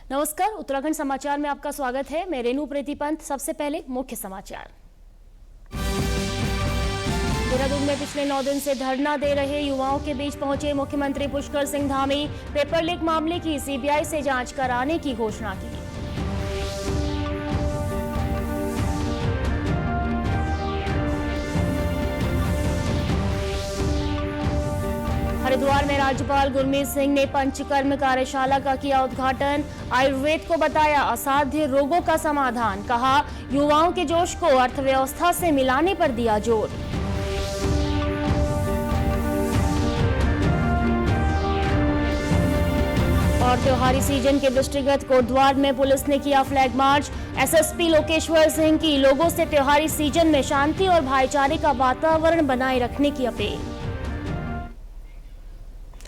नमस्कार, उत्तराखंड समाचार में आपका स्वागत है। मैं रेणु प्रीति पंत। सबसे पहले मुख्य समाचार। देहरादून में पिछले 9 दिन से धरना दे रहे युवाओं के बीच पहुंचे मुख्यमंत्री पुष्कर सिंह धामी। पेपर लीक मामले की सीबीआई से जांच कराने की घोषणा की। हरिद्वार में राज्यपाल गुरमीत सिंह ने पंचकर्म कार्यशाला का किया उद्घाटन। आयुर्वेद को बताया असाध्य रोगों का समाधान। कहा, युवाओं के जोश को अर्थव्यवस्था से मिलाने पर दिया जोर। और त्योहारी सीजन के दृष्टिगत कोटद्वार में पुलिस ने किया flag march. SSP Lokeshwar Singh की लोगों से त्योहारी सीजन में शांति और भाईचारे का वातावरण बनाए रखने की अपील।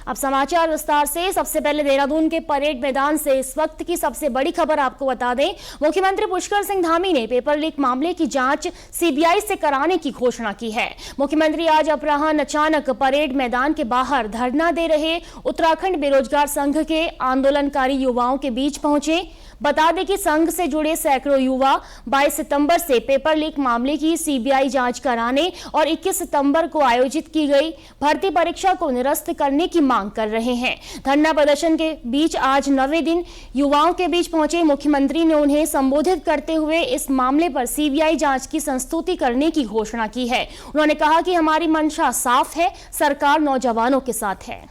अब समाचार विस्तार से। सबसे पहले देहरादून के परेड मैदान से इस वक्त की सबसे बड़ी खबर आपको बता दें। मुख्यमंत्री पुष्कर सिंह धामी ने पेपर लीक मामले की जांच सीबीआई से कराने की घोषणा की है। मुख्यमंत्री आज अपराह्न अचानक परेड मैदान के बाहर धरना दे रहे उत्तराखंड बेरोजगार संघ के आंदोलनकारी युवाओं के बीच पहुंचे। बता दें कि संघ से जुड़े सैकड़ों युवा 22 सितंबर से पेपर लीक मामले की सीबीआई जांच कराने और 21 सितंबर को आयोजित की गई भर्ती परीक्षा को निरस्त करने की मांग कर रहे हैं। धरना प्रदर्शन के बीच आज 9वें दिन युवाओं के बीच पहुंचे मुख्यमंत्री ने उन्हें संबोधित करते हुए इस मामले पर सीबीआई जांच की संस्तुति करने की घोषणा की है। उन्होंने कहा कि हमारी मंशा साफ है, सरकार नौजवानों के साथ है।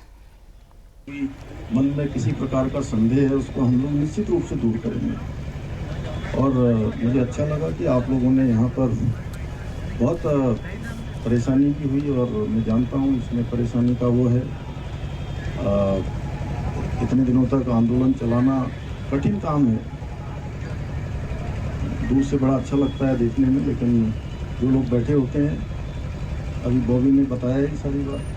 मन में किसी प्रकार का संदेह है उसको हम लोग निश्चित रूप से दूर करेंगे। और मुझे अच्छा लगा कि आप लोगों ने यहाँ पर बहुत परेशानी भी हुई और मैं जानता हूँ इसमें परेशानी का वो है इतने दिनों तक आंदोलन चलाना कठिन काम है। दूर से बड़ा अच्छा लगता है देखने में, लेकिन जो लोग बैठे होते हैं, अभी बॉबी ने बताया ही सारी बात।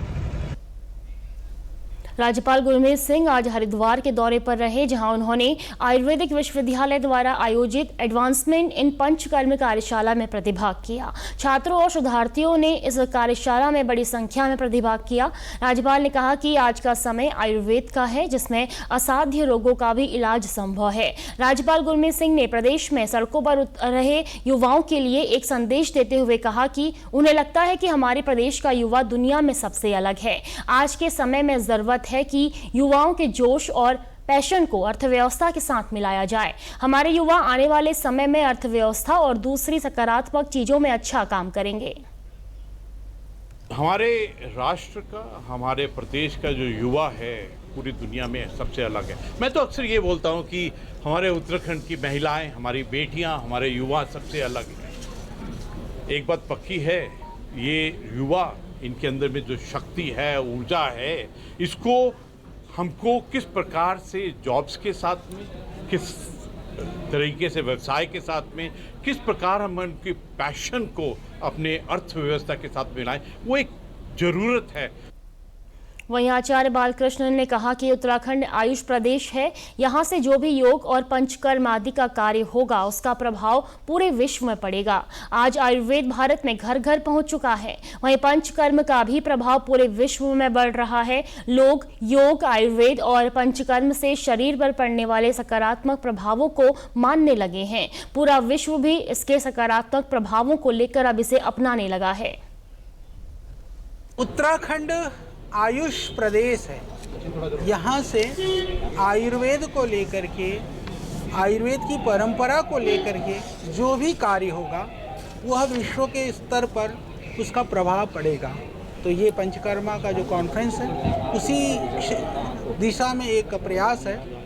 राज्यपाल गुरमीत सिंह आज हरिद्वार के दौरे पर रहे, जहां उन्होंने आयुर्वेदिक विश्वविद्यालय द्वारा आयोजित एडवांसमेंट इन पंचकर्म कार्यशाला में प्रतिभाग किया। छात्रों और शोधार्थियों ने इस कार्यशाला में बड़ी संख्या में प्रतिभाग किया। राज्यपाल ने कहा कि आज का समय आयुर्वेद का है, जिसमें असाध्य रोगों का भी इलाज संभव है। राज्यपाल गुरमीत सिंह ने प्रदेश में सड़कों पर रहे युवाओं के लिए एक संदेश देते हुए कहा कि उन्हें लगता है कि हमारे प्रदेश का युवा दुनिया में सबसे अलग है। आज के समय में जरूरत है कि युवाओं के जोश और पैशन को अर्थव्यवस्था के साथ मिलाया जाए। हमारे युवा आने वाले समय में अर्थव्यवस्था और दूसरी सकारात्मक चीजों में अच्छा काम करेंगे। हमारे राष्ट्र का, हमारे प्रदेश का जो युवा है पूरी दुनिया में सबसे अलग है। मैं तो अक्सर ये बोलता हूँ कि हमारे उत्तराखंड की महिलाएं, हमारी बेटियां, हमारे युवा सबसे अलग हैं। एक बात पक्की है, ये युवा, इनके अंदर में जो शक्ति है, ऊर्जा है, इसको हमको किस प्रकार से जॉब्स के साथ में, किस तरीके से व्यवसाय के साथ में, किस प्रकार हम उनकी पैशन को अपने अर्थव्यवस्था के साथ मिलाएं, वो एक ज़रूरत है। वहीं आचार्य बालकृष्णन ने कहा कि उत्तराखंड आयुष प्रदेश है। यहाँ से जो भी योग और पंचकर्म आदि का कार्य होगा, उसका प्रभाव पूरे विश्व में पड़ेगा। आज आयुर्वेद भारत में घर घर पहुंच चुका है, वहीं पंचकर्म का भी प्रभाव पूरे विश्व में बढ़ रहा है। लोग योग, आयुर्वेद और पंचकर्म से शरीर पर पड़ने वाले सकारात्मक प्रभावों को मानने लगे हैं। पूरा विश्व भी इसके सकारात्मक प्रभावों को लेकर अब इसे अपनाने लगा है। उत्तराखंड आयुष प्रदेश है। यहाँ से आयुर्वेद को लेकर के, आयुर्वेद की परंपरा को लेकर के जो भी कार्य होगा वह विश्व के स्तर पर उसका प्रभाव पड़ेगा। तो ये पंचकर्मा का जो कॉन्फ्रेंस है उसी दिशा में एक प्रयास है।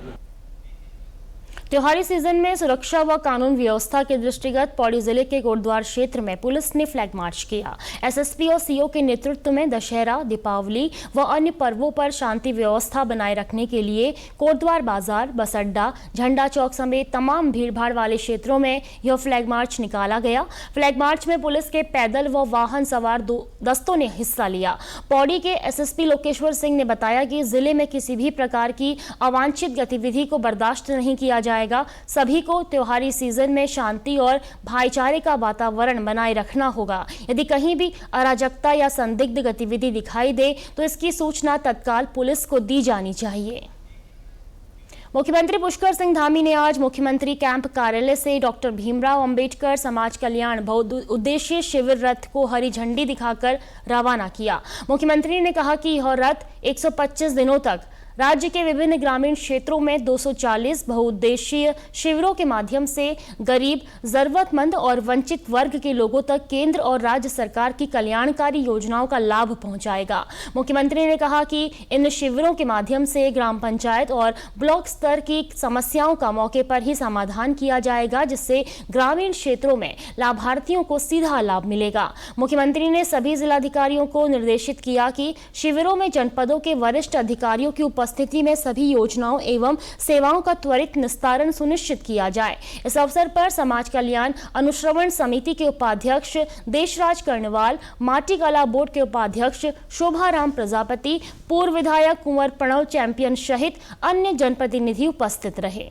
त्योहारी सीजन में सुरक्षा व कानून व्यवस्था के दृष्टिगत पौड़ी जिले के कोटद्वार क्षेत्र में पुलिस ने फ्लैग मार्च किया। एसएसपी और सीओ के नेतृत्व में दशहरा, दीपावली व अन्य पर्वों पर शांति व्यवस्था बनाए रखने के लिए कोटद्वार बाजार, बस अड्डा, झंडा चौक समेत तमाम भीड़भाड़ वाले क्षेत्रों में यह फ्लैग मार्च निकाला गया। फ्लैग मार्च में पुलिस के पैदल व वाहन सवार दस्तों ने हिस्सा लिया। पौड़ी के एसएसपी लोकेश्वर सिंह ने बताया कि जिले में किसी भी प्रकार की अवांछित गतिविधि को बर्दाश्त नहीं किया जाएगा। सभी को त्योहारी सीजन में शांति और भाईचारे का वातावरण बनाए रखना होगा। यदि कहीं भी अराजकता या संदिग्ध गतिविधि दिखाई दे तो इसकी सूचना तत्काल पुलिस को दी जानी चाहिए। मुख्यमंत्री पुष्कर सिंह धामी ने आज मुख्यमंत्री कैंप कार्यालय से डॉक्टर भीमराव अंबेडकर समाज कल्याण बहुउद्देशीय शिविर रथ को हरी झंडी दिखाकर रवाना किया। मुख्यमंत्री ने कहा कि यह रथ 125 दिनों तक राज्य के विभिन्न ग्रामीण क्षेत्रों में 240 बहुउद्देशीय शिविरों के माध्यम से गरीब, जरूरतमंद और वंचित वर्ग के लोगों तक केंद्र और राज्य सरकार की कल्याणकारी योजनाओं का लाभ पहुंचाएगा। मुख्यमंत्री ने कहा कि इन शिविरों के माध्यम से ग्राम पंचायत और ब्लॉक स्तर की समस्याओं का मौके पर ही समाधान किया जाएगा, जिससे ग्रामीण क्षेत्रों में लाभार्थियों को सीधा लाभ मिलेगा। मुख्यमंत्री ने सभी जिलाधिकारियों को निर्देशित किया कि शिविरों में जनपदों के वरिष्ठ अधिकारियों की उपस्थिति में सभी योजनाओं एवं सेवाओं का त्वरित निस्तारण सुनिश्चित किया जाए। इस अवसर पर समाज कल्याण अनुश्रवण समिति के उपाध्यक्ष देशराज कर्णवाल, माटी कला बोर्ड के उपाध्यक्ष शोभाराम प्रजापति, पूर्व विधायक कुंवर प्रणव चैंपियन सहित अन्य जनप्रतिनिधि उपस्थित रहे।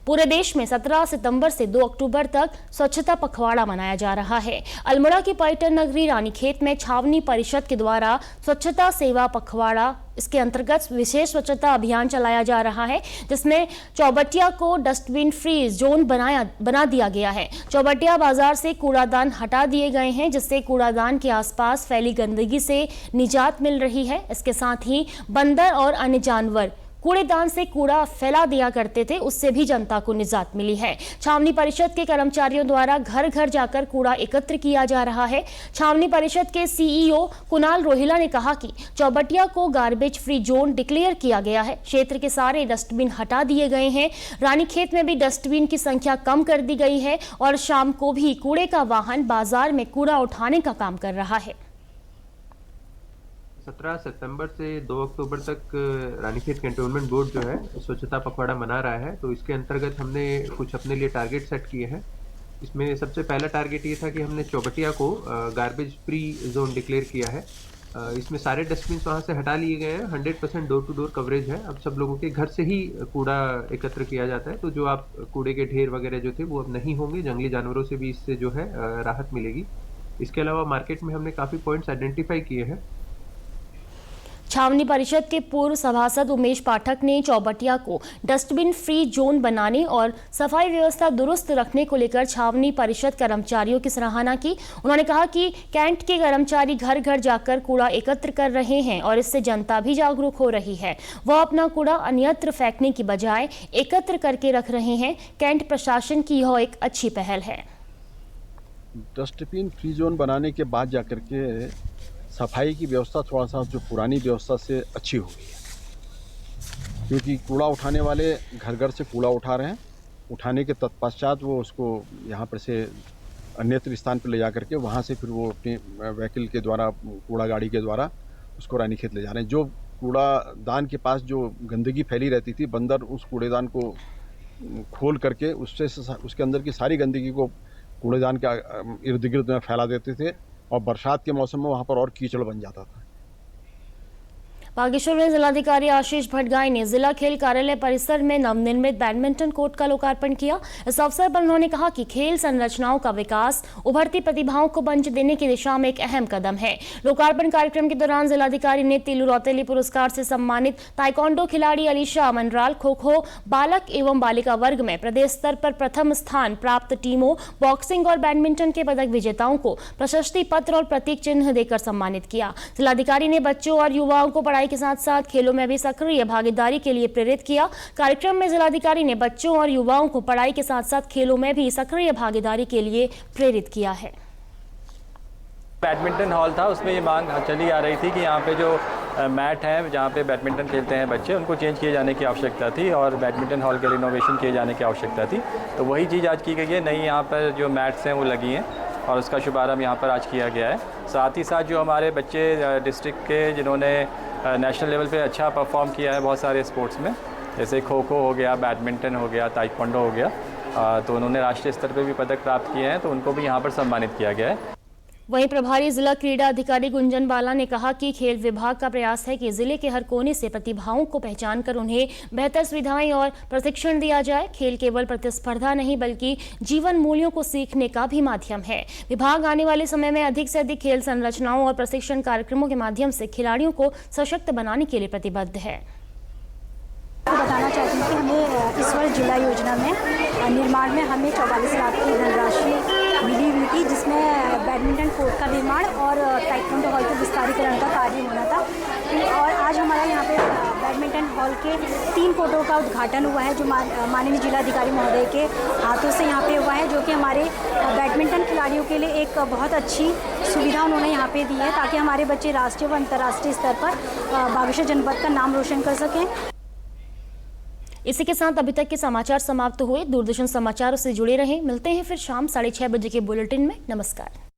पूरे देश में 17 सितंबर से 2 अक्टूबर तक स्वच्छता पखवाड़ा मनाया जा रहा है। अल्मोड़ा की पर्यटन नगरी रानीखेत में छावनी परिषद के द्वारा स्वच्छता सेवा पखवाड़ा, इसके अंतर्गत विशेष स्वच्छता अभियान चलाया जा रहा है, जिसमें चौबटिया को डस्टबिन फ्री जोन बना दिया गया है। चौबटिया बाजार से कूड़ादान हटा दिए गए हैं, जिससे कूड़ादान के आसपास फैली गंदगी से निजात मिल रही है। इसके साथ ही बंदर और अन्य जानवर कूड़ेदान से कूड़ा फैला दिया करते थे, उससे भी जनता को निजात मिली है। छावनी परिषद के कर्मचारियों द्वारा घर घर जाकर कूड़ा एकत्र किया जा रहा है। छावनी परिषद के सीईओ कुणाल रोहिला ने कहा कि चौबटिया को गार्बेज फ्री जोन डिक्लेयर किया गया है। क्षेत्र के सारे डस्टबिन हटा दिए गए हैं। रानीखेत में भी डस्टबिन की संख्या कम कर दी गई है और शाम को भी कूड़े का वाहन बाजार में कूड़ा उठाने का काम कर रहा है। 17 सितंबर से 2 अक्टूबर तक रानीखेत कैंटोनमेंट बोर्ड जो है स्वच्छता पखवाड़ा मना रहा है। तो इसके अंतर्गत हमने कुछ अपने लिए टारगेट सेट किए हैं। इसमें सबसे पहला टारगेट ये था कि हमने चौबटिया को गार्बेज फ्री जोन डिक्लेयर किया है। इसमें सारे डस्टबिन वहाँ से हटा लिए गए हैं। 100% डोर टू डोर कवरेज है। अब सब लोगों के घर से ही कूड़ा एकत्र किया जाता है। तो जो आप कूड़े के ढेर वगैरह जो थे वो अब नहीं होंगे। जंगली जानवरों से भी इससे जो है राहत मिलेगी। इसके अलावा मार्केट में हमने काफ़ी पॉइंट्स आइडेंटिफाई किए हैं। छावनी परिषद के पूर्व सभासद उमेश पाठक ने चौबटिया को डस्टबिन फ्री जोन बनाने और सफाई व्यवस्था दुरुस्त रखने को लेकर छावनी परिषद कर्मचारियों की सराहना की। उन्होंने कहा कि कैंट के कर्मचारी घर घर जाकर कूड़ा एकत्र कर रहे हैं और इससे जनता भी जागरूक हो रही है। वह अपना कूड़ा अन्यत्र फेंकने की बजाय एकत्र करके रख रहे हैं। कैंट प्रशासन की यह एक अच्छी पहल है। डस्टबिन फ्री जोन बनाने के बाद जाकर के सफाई की व्यवस्था थोड़ा सा जो पुरानी व्यवस्था से अच्छी हो गई है, क्योंकि कूड़ा उठाने वाले घर घर से कूड़ा उठा रहे हैं। उठाने के तत्पश्चात वो उसको यहाँ पर से अन्यत्र स्थान पर ले जा करके वहाँ से फिर वो अपने व्हीकल के द्वारा, कूड़ा गाड़ी के द्वारा उसको रानीखेत ले जा रहे हैं। जो कूड़ादान के पास जो गंदगी फैली रहती थी, बंदर उस कूड़ेदान को खोल करके उसके अंदर की सारी गंदगी को कूड़ेदान के इर्द गिर्द में फैला देते थे और बरसात के मौसम में वहाँ पर और कीचड़ बन जाता था। बागेश्वर में जिलाधिकारी आशीष भटगाई ने जिला खेल कार्यालय परिसर में नवनिर्मित बैडमिंटन कोर्ट का लोकार्पण किया। इस अवसर पर उन्होंने कहा कि खेल संरचनाओं का विकास उभरती प्रतिभाओं को मंच देने की दिशा में एक अहम कदम है। लोकार्पण कार्यक्रम के दौरान जिलाधिकारी ने तिलु रौतेली पुरस्कार से सम्मानित ताइक्वांडो खिलाड़ी अलीशा मनराल, खो-खो बालक एवं बालिका वर्ग में प्रदेश स्तर पर प्रथम स्थान प्राप्त टीमों, बॉक्सिंग और बैडमिंटन के पदक विजेताओं को प्रशस्ति पत्र और प्रतीक चिन्ह देकर सम्मानित किया। जिलाधिकारी ने बच्चों और युवाओं को पढ़ाई के साथ साथ खेलों में भी सक्रिय भागीदारी के लिए प्रेरित किया। कार्यक्रम में जिलाधिकारी ने बच्चों और युवाओं को पढ़ाई के साथ साथ खेलों में भी सक्रिय भागीदारी के लिए प्रेरित किया है। बैडमिंटन हॉल था, उसमें ये मांग चली आ रही थी कि यहाँ पे जो मैट है जहाँ पे बैडमिंटन खेलते हैं बच्चे, उनको चेंज किए जाने की आवश्यकता थी और बैडमिंटन हॉल के रिनोवेशन किए जाने की आवश्यकता थी। तो वही चीज़ आज की गई है। नई यहाँ पर जो मैट्स हैं वो लगी हैं और उसका शुभारंभ यहाँ पर आज किया गया है। साथ ही साथ जो हमारे बच्चे डिस्ट्रिक्ट के जिन्होंने नेशनल लेवल पे अच्छा परफॉर्म किया है बहुत सारे स्पोर्ट्स में, जैसे खो-खो हो गया, बैडमिंटन हो गया, ताइक्वांडो हो गया, तो उन्होंने राष्ट्रीय स्तर पे भी पदक प्राप्त किए हैं, तो उनको भी यहाँ पर सम्मानित किया गया है। वहीं प्रभारी जिला क्रीड़ा अधिकारी गुंजन बाला ने कहा कि खेल विभाग का प्रयास है कि जिले के हर कोने से प्रतिभाओं को पहचान कर उन्हें बेहतर सुविधाएं और प्रशिक्षण दिया जाए। खेल केवल प्रतिस्पर्धा नहीं बल्कि जीवन मूल्यों को सीखने का भी माध्यम है। विभाग आने वाले समय में अधिक से अधिक खेल संरचनाओं और प्रशिक्षण कार्यक्रमों के माध्यम से खिलाड़ियों को सशक्त बनाने के लिए प्रतिबद्ध है। बताना कि हमें इस वर्ष जिला योजना में निर्माण में हमें 44 लाख की धनराशि मिली हुई थी, जिसमें बैडमिंटन कोर्ट का निर्माण और ताइक्वांडो हॉल के विस्तारीकरण का कार्य होना था। और आज हमारा यहाँ पे बैडमिंटन हॉल के 3 कोर्टों का उद्घाटन हुआ है, जो माननीय जिलाधिकारी महोदय के हाथों से यहाँ पे हुआ है, जो कि हमारे बैडमिंटन खिलाड़ियों के लिए एक बहुत अच्छी सुविधा उन्होंने यहाँ पे दी है, ताकि हमारे बच्चे राष्ट्रीय व अंतर्राष्ट्रीय स्तर पर बागेश्वर जनपद का नाम रोशन कर सकें। इसी के साथ अभी तक के समाचार समाप्त हुए। दूरदर्शन समाचारों से जुड़े रहें। मिलते हैं फिर शाम 6:30 बजे के बुलेटिन में। नमस्कार।